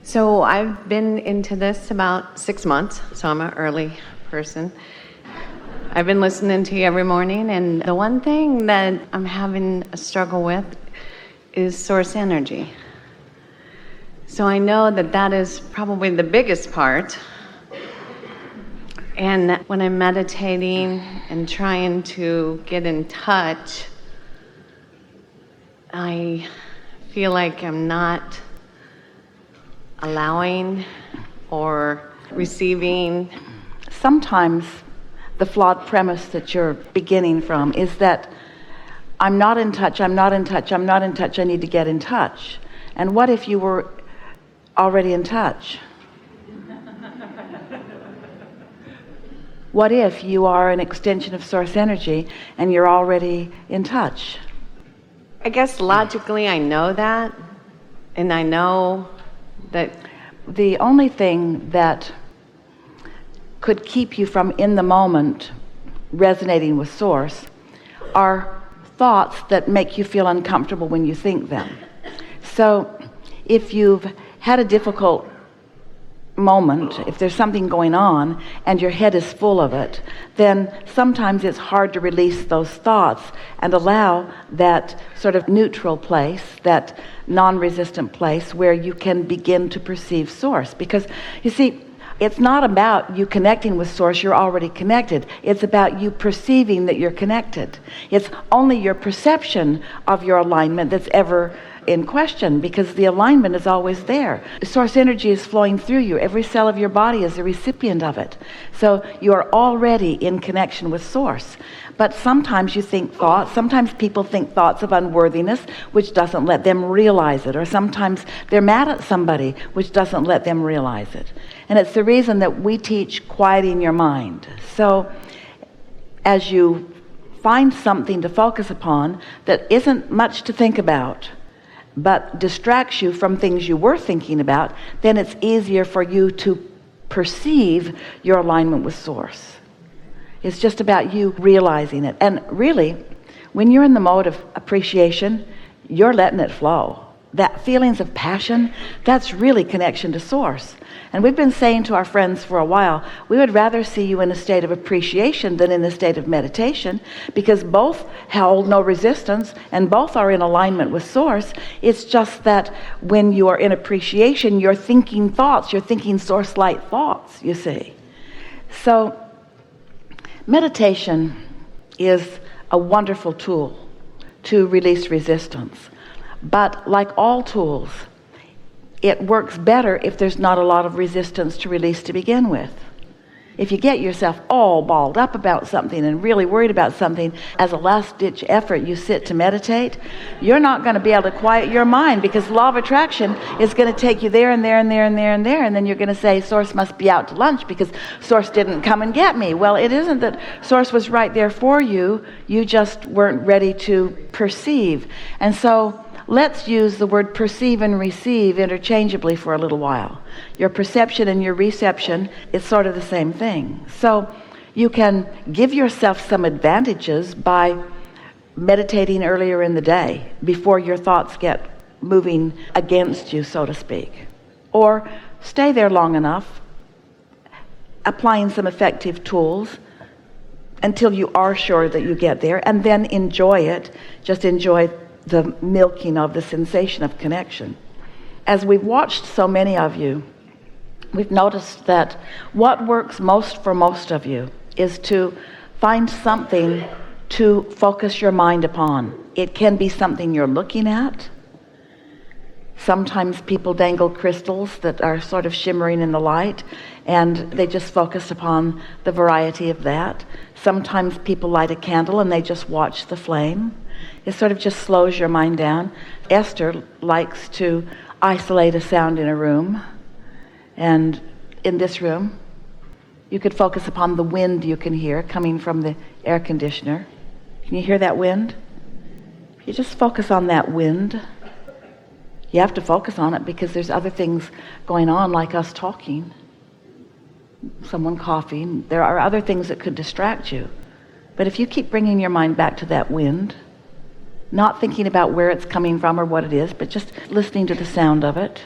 So I've been into this about 6 months, so I'm an early person. I've been listening to you every morning, and the one thing that I'm having a struggle with is source energy. So I know that that is probably the biggest part. And when I'm meditating and trying to get in touch, I feel like I'm not allowing or receiving. Sometimes the flawed premise that you're beginning from is that I'm not in touch, I'm not in touch, I'm not in touch, I need to get in touch. And what if you were already in touch? What if you are an extension of source energy and you're already in touch? I guess logically I know that, and I know that the only thing that could keep you from in the moment resonating with source are thoughts that make you feel uncomfortable when you think them. So if you've had a difficult moment, if there's something going on and your head is full of it, then sometimes it's hard to release those thoughts and allow that sort of neutral place, that non-resistant place where you can begin to perceive source. Because you see, it's not about you connecting with source, you're already connected. It's about you perceiving that you're connected. It's only your perception of your alignment that's ever in question, because the alignment is always there. Source energy is flowing through you. Every cell of your body is a recipient of it. So you are already in connection with source. But sometimes you think thoughts, sometimes people think thoughts of unworthiness, which doesn't let them realize it. Or sometimes they're mad at somebody, which doesn't let them realize it. And it's the reason that we teach quieting your mind. So as you find something to focus upon that isn't much to think about, but distracts you from things you were thinking about, then it's easier for you to perceive your alignment with source. It's just about you realizing it. And really, when you're in the mode of appreciation, you're letting it flow. That feelings of passion, that's really connection to source. And we've been saying to our friends for a while, we would rather see you in a state of appreciation than in a state of meditation, because both hold no resistance and both are in alignment with source. It's just that when you are in appreciation, you're thinking thoughts, you're thinking source-light thoughts, you see. So meditation is a wonderful tool to release resistance. But like all tools, it works better if there's not a lot of resistance to release to begin with. If you get yourself all balled up about something and really worried about something, as a last-ditch effort you sit to meditate, you're not going to be able to quiet your mind, because law of attraction is going to take you there and there and there and there and there, and then you're going to say source must be out to lunch because source didn't come and get me. Well, it isn't that source was right there for you, you just weren't ready to perceive. And so let's use the word perceive and receive interchangeably for a little while. Your perception and your reception is sort of the same thing. So you can give yourself some advantages by meditating earlier in the day before your thoughts get moving against you, so to speak. Or stay there long enough, applying some effective tools until you are sure that you get there, and then enjoy it. Just enjoy the milking of the sensation of connection. As we've watched so many of you, we've noticed that what works most for most of you is to find something to focus your mind upon. It can be something you're looking at. Sometimes people dangle crystals that are sort of shimmering in the light, and they just focus upon the variety of that. Sometimes people light a candle and they just watch the flame. It sort of just slows your mind down. Esther likes to isolate a sound in a room. And in this room, you could focus upon the wind you can hear coming from the air conditioner. Can you hear that wind? You just focus on that wind. You have to focus on it because there's other things going on, like us talking, someone coughing. There are other things that could distract you. But if you keep bringing your mind back to that wind, not thinking about where it's coming from or what it is, but just listening to the sound of it,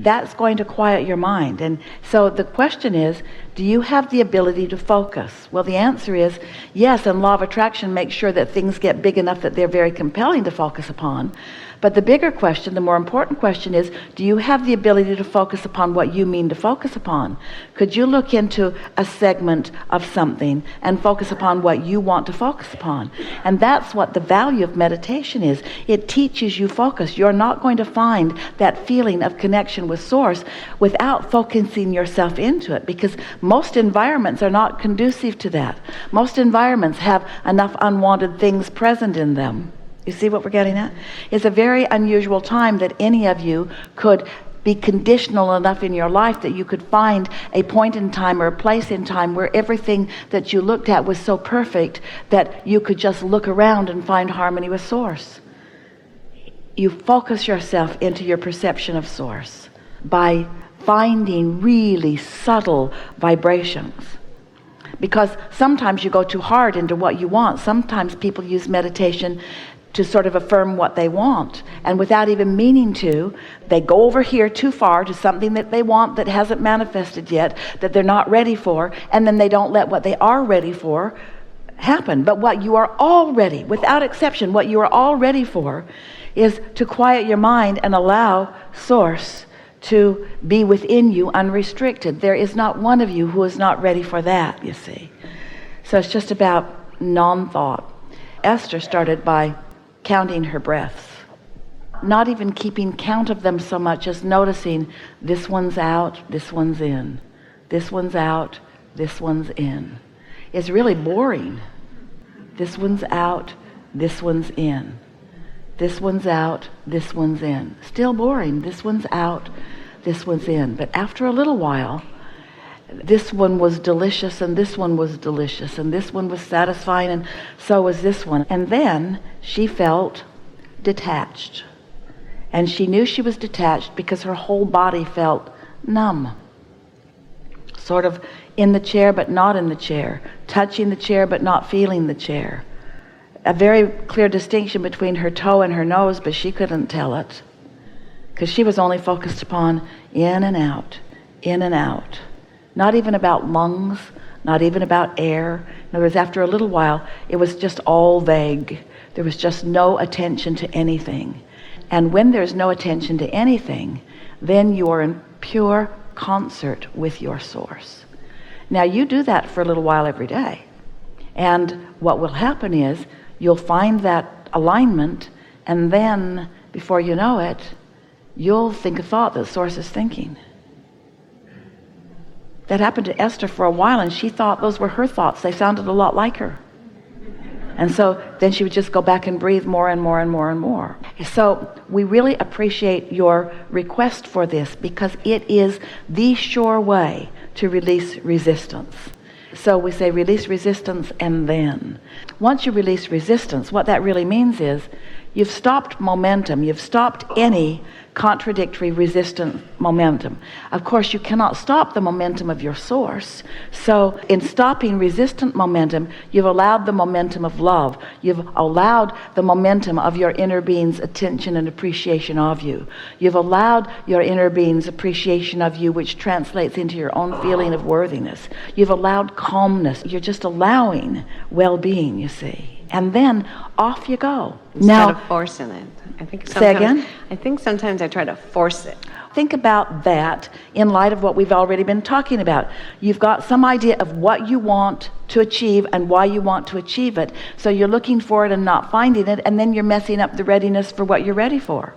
that's going to quiet your mind. And so the question is, do you have the ability to focus? Well, the answer is yes, and law of attraction makes sure that things get big enough that they're very compelling to focus upon. But the bigger question, the more important question is, do you have the ability to focus upon what you mean to focus upon? Could you look into a segment of something and focus upon what you want to focus upon? And that's what the value of meditation is. It teaches you focus. You're not going to find that feeling of connection with Source without focusing yourself into it, because most environments are not conducive to that. Most environments have enough unwanted things present in them. You see what we're getting at? It's a very unusual time that any of you could be conditional enough in your life that you could find a point in time or a place in time where everything that you looked at was so perfect that you could just look around and find harmony with Source. You focus yourself into your perception of Source by finding really subtle vibrations. Because sometimes you go too hard into what you want. Sometimes people use meditation to sort of affirm what they want, and without even meaning to, they go over here too far to something that they want that hasn't manifested yet, that they're not ready for, and then they don't let what they are ready for happen. But what you are already, without exception, what you are all ready for is to quiet your mind and allow Source to be within you unrestricted. There is not one of you who is not ready for that, you see. So it's just about non-thought. Esther started by counting her breaths, not even keeping count of them so much as noticing this one's out, this one's in, this one's out, this one's in. It's really boring. This one's out, this one's in. This one's out, this one's in. Still boring. This one's out, this one's in. But after a little while, this one was delicious, and this one was delicious, and this one was satisfying, and so was this one. And then she felt detached. And she knew she was detached because her whole body felt numb. Sort of in the chair but not in the chair. Touching the chair but not feeling the chair. A very clear distinction between her toe and her nose, but she couldn't tell it. Because she was only focused upon in and out, in and out. Not even about lungs, not even about air. In other words, after a little while, it was just all vague. There was just no attention to anything. And when there's no attention to anything, then you are in pure concert with your Source. Now, you do that for a little while every day. And what will happen is you'll find that alignment, and then, before you know it, you'll think a thought that Source is thinking. That happened to Esther for a while, and she thought those were her thoughts. They sounded a lot like her. And so then she would just go back and breathe more and more and more and more. So we really appreciate your request for this, because it is the sure way to release resistance. So we say release resistance, and then once you release resistance, what that really means is you've stopped momentum. You've stopped any contradictory, resistant momentum. Of course, you cannot stop the momentum of your Source. So in stopping resistant momentum, you've allowed the momentum of love. You've allowed the momentum of your inner being's attention and appreciation of you. You've allowed your inner being's appreciation of you, which translates into your own feeling of worthiness. You've allowed calmness. You're just allowing well-being, you see. And then off you go. Instead of forcing it. I think say again? I think sometimes I try to force it. Think about that in light of what we've already been talking about. You've got some idea of what you want to achieve and why you want to achieve it. So you're looking for it and not finding it, and then you're messing up the readiness for what you're ready for.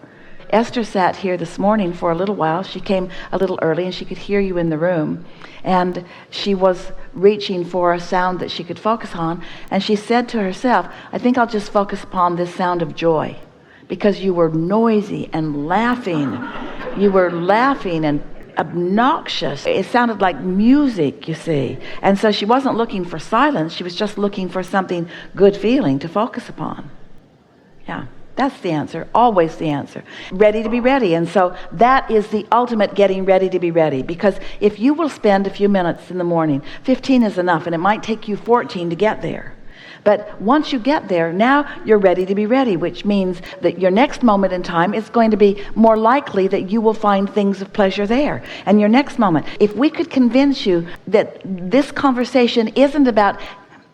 Esther sat here this morning for a little while. She came a little early, and she could hear you in the room. And she was reaching for a sound that she could focus on. And she said to herself, I think I'll just focus upon this sound of joy. Because you were noisy and laughing. You were laughing and obnoxious. It sounded like music, you see. And so she wasn't looking for silence. She was just looking for something good feeling to focus upon. Yeah. That's the answer, always the answer. Ready to be ready. And so that is the ultimate getting ready to be ready. Because if you will spend a few minutes in the morning, 15 is enough, and it might take you 14 to get there. But once you get there, now you're ready to be ready, which means that your next moment in time is going to be more likely that you will find things of pleasure there. And your next moment, if we could convince you that this conversation isn't about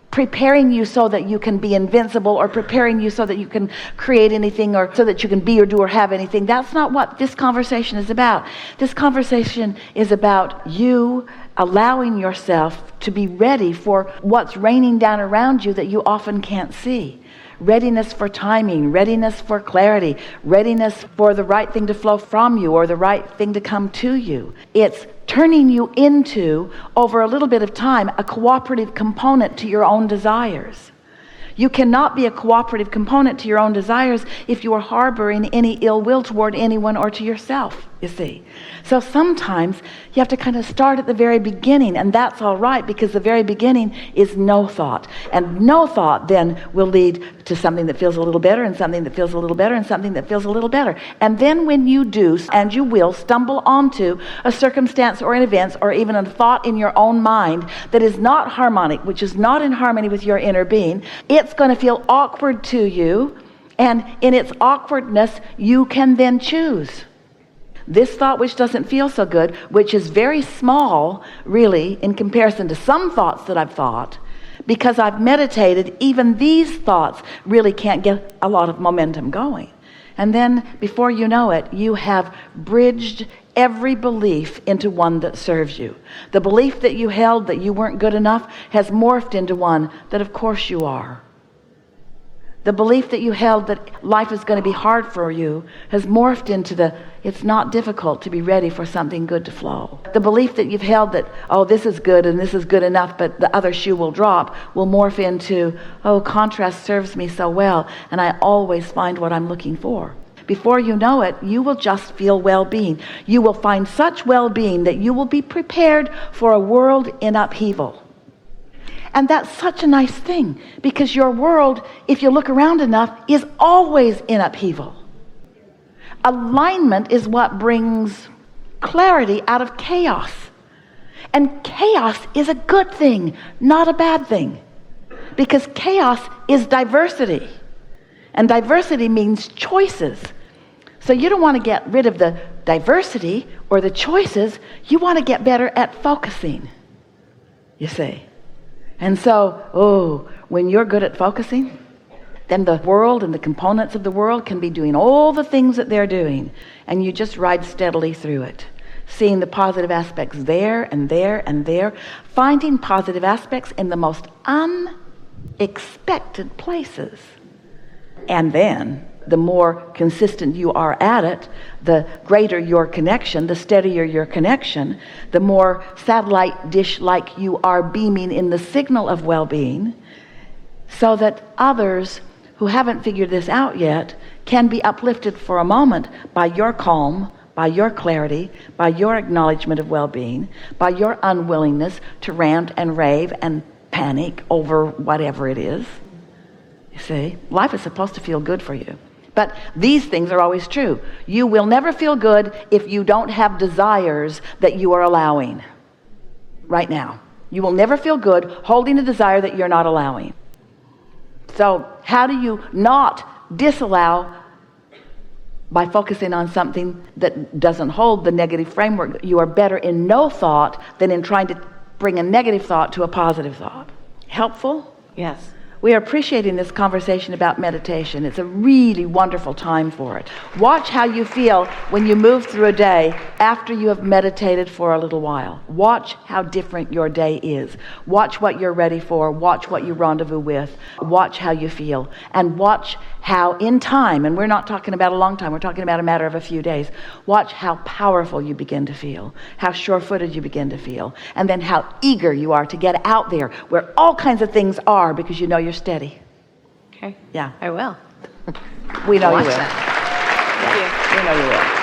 preparing you so that you can be invincible, or preparing you so that you can create anything, or so that you can be or do or have anything. That's not what this conversation is about. This conversation is about you allowing yourself to be ready for what's raining down around you that you often can't see. Readiness for timing, readiness for clarity, readiness for the right thing to flow from you or the right thing to come to you. It's turning you into, over a little bit of time, a cooperative component to your own desires. You cannot be a cooperative component to your own desires if you are harboring any ill will toward anyone or to yourself, you see. So sometimes you have to kind of start at the very beginning, and that's all right, because the very beginning is no thought. And no thought then will lead to something that feels a little better, and something that feels a little better, and something that feels a little better. And then when you do, and you will, stumble onto a circumstance or an event or even a thought in your own mind that is not harmonic, which is not in harmony with your inner being, it's going to feel awkward to you, and in its awkwardness you can then choose. This thought which doesn't feel so good, which is very small really in comparison to some thoughts that I've thought, because I've meditated, even these thoughts really can't get a lot of momentum going. And then before you know it, you have bridged every belief into one that serves you. The belief that you held that you weren't good enough has morphed into one that of course you are. The belief that you held that life is going to be hard for you has morphed into it's not difficult to be ready for something good to flow. The belief that you've held that, oh, this is good and this is good enough, but the other shoe will drop, will morph into, oh, contrast serves me so well, and I always find what I'm looking for. Before you know it, you will just feel well-being. You will find such well-being that you will be prepared for a world in upheaval. And that's such a nice thing, because your world, if you look around enough, is always in upheaval. Alignment is what brings clarity out of chaos. And chaos is a good thing, not a bad thing. Because chaos is diversity. And diversity means choices. So you don't want to get rid of the diversity or the choices. You want to get better at focusing, you see. And so, when you're good at focusing, then the world and the components of the world can be doing all the things that they're doing, and you just ride steadily through it, seeing the positive aspects there and there and there, finding positive aspects in the most unexpected places. And then, the more consistent you are at it, the greater your connection, the steadier your connection, the more satellite dish-like you are beaming in the signal of well-being, so that others who haven't figured this out yet can be uplifted for a moment by your calm, by your clarity, by your acknowledgement of well-being, by your unwillingness to rant and rave and panic over whatever it is. You see, life is supposed to feel good for you. But these things are always true. You will never feel good if you don't have desires that you are allowing right now. You will never feel good holding a desire that you're not allowing. So how do you not disallow? By focusing on something that doesn't hold the negative framework. You are better in no thought than in trying to bring a negative thought to a positive thought. Helpful? Yes. We are appreciating this conversation about meditation. It's a really wonderful time for it. Watch how you feel when you move through a day after you have meditated for a little while. Watch how different your day is. Watch what you're ready for. Watch what you rendezvous with. Watch how you feel. And watch how in time, and we're not talking about a long time, we're talking about a matter of a few days, watch how powerful you begin to feel, how sure-footed you begin to feel, and then how eager you are to get out there where all kinds of things are, because you know you're steady. Okay. Yeah. I will. We know you will. Watch that. Thank you. We know you will.